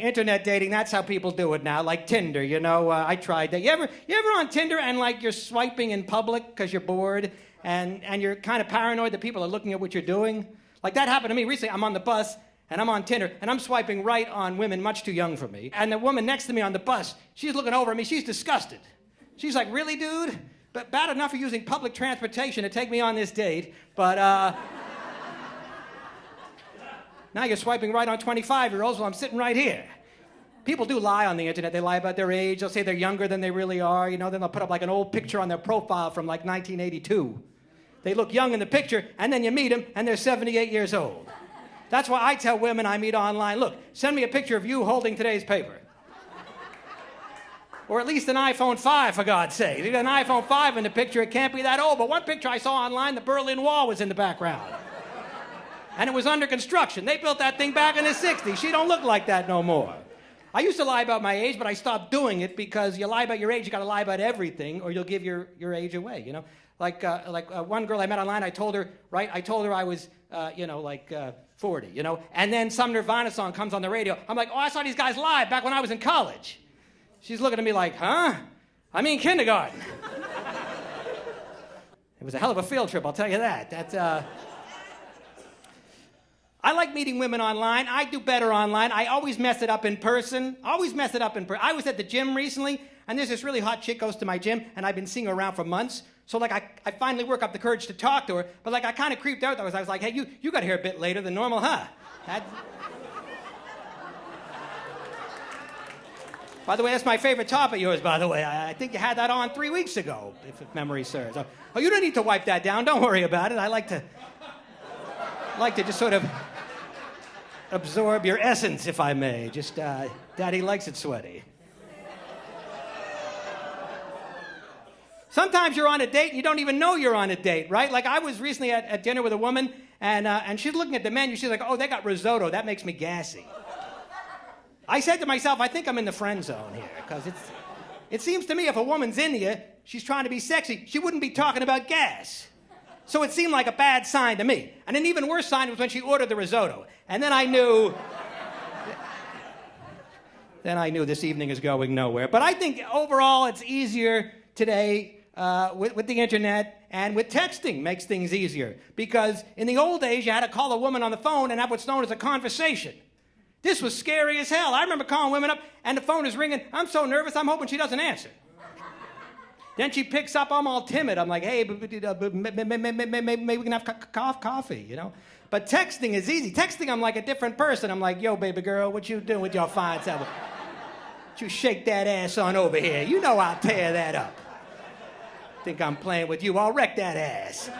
internet dating, that's how people do it now, like Tinder, you know. I tried that. You ever on Tinder and, like, you're swiping in public because you're bored and you're kind of paranoid that people are looking at what you're doing? Like, that happened to me recently. I'm on the bus, and I'm on Tinder, and I'm swiping right on women much too young for me. And the woman next to me on the bus, she's looking over at me. She's disgusted. She's like, really, dude? But bad enough for using public transportation to take me on this date, but, now you're swiping right on 25-year-olds while I'm sitting right here. People do lie on the internet. They lie about their age. They'll say they're younger than they really are. You know, then they'll put up like an old picture on their profile from like 1982. They look young in the picture, and then you meet them, and they're 78 years old. That's why I tell women I meet online, look, send me a picture of you holding today's paper. Or at least an iPhone 5, for God's sake. If you got an iPhone 5 in the picture, it can't be that old. But one picture I saw online, the Berlin Wall was in the background. And it was under construction. They built that thing back in the 60s. She don't look like that no more. I used to lie about my age, but I stopped doing it because you lie about your age, you got to lie about everything, or you'll give your age away, you know? Like one girl I met online, I told her I was, 40, you know? And then some Nirvana song comes on the radio. I'm like, oh, I saw these guys live back when I was in college. She's looking at me like, huh? I mean kindergarten. It was a hell of a field trip, I'll tell you that. I like meeting women online. I do better online. I always mess it up in person. I was at the gym recently, and there's this really hot chick goes to my gym, and I've been seeing her around for months. So, like, I finally work up the courage to talk to her, but, like, I kind of creeped out. I was like, hey, you got here a bit later than normal, huh? By the way, that's my favorite top of yours, by the way. I think you had that on 3 weeks ago, if memory serves. Oh, you don't need to wipe that down. Don't worry about it. I like to just sort of absorb your essence, if I may. Just, Daddy likes it sweaty. Sometimes you're on a date and you don't even know you're on a date, right? Like, I was recently at dinner with a woman, and she's looking at the menu. She's like, oh, they got risotto. That makes me gassy. I said to myself, I think I'm in the friend zone here, because it seems to me if a woman's into you, she's trying to be sexy, she wouldn't be talking about gas. So it seemed like a bad sign to me. And an even worse sign was when she ordered the risotto. And then I knew this evening is going nowhere. But I think overall it's easier today with the internet, and with texting makes things easier. Because in the old days, you had to call a woman on the phone and have what's known as a conversation. This was scary as hell. I remember calling women up, and the phone is ringing. I'm so nervous, I'm hoping she doesn't answer. Then she picks up, I'm all timid. I'm like, hey, maybe we can have coffee, you know? But texting is easy. Texting, I'm like a different person. I'm like, yo, baby girl, what you doing with your fine self? You shake that ass on over here. You know I'll tear that up. Think I'm playing with you, I'll wreck that ass.